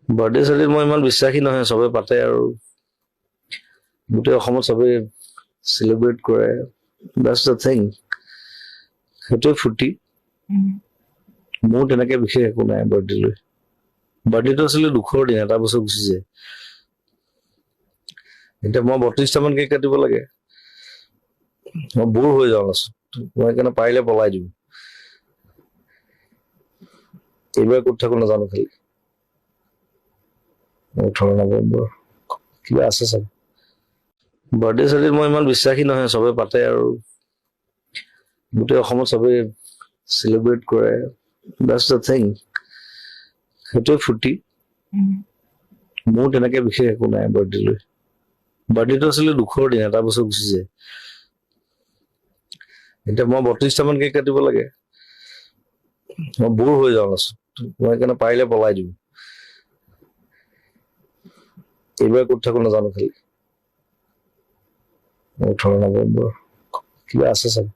Birthday চাৰ্ডে মই ইমান বিশ্বাসী নহয়, চবে পাতে আৰু গোটেই অসমত চবে চেলিব্ৰেট কৰে, that's the thing, সেইটোৱে ফূৰ্তি। মোৰ তেনেকে বিশেষ একো নাই বাৰ্থডে লৈ। বাৰ্থডেটো আছিলে দুখৰ দিন, এটা বছৰ গুচি যায়। এতিয়া মই 32টামান কেক কাটিব লাগে, মই বৰ হৈ যাওঁ লাষ্টত। মই সেইকাৰণে পাৰিলে পলাই দিওঁ। এইবাৰ ক'ত থাকো নাজানো, খালি 18 নৱেম্বৰ কিবা আছে চাগে। বাৰ্থডে চাৰ্ডে মই ইমান বিশ্বাসী নহয়, চবে পাতে আৰু গোটেই অসমত চবে চেলিব্ৰেট কৰে, that's the thing, সেইটোৱে ফূৰ্তি। মোৰ তেনেকে বিশেষ একো নাই বাৰ্থডে লৈ। বাৰ্থডেটো আছিলে দুখৰ দিন, এটা বছৰ গুচি যায়। এতিয়া মই 32টামান কেক কাটিব লাগে, মই বৰ হৈ যাওঁ লাষ্টত। মই সেইকাৰণে পাৰিলে পলাই দিওঁ। এইবাৰ ক'ত থাকো নাজানো, খালি 18 নৱেম্বৰ কিবা আছে চাগে।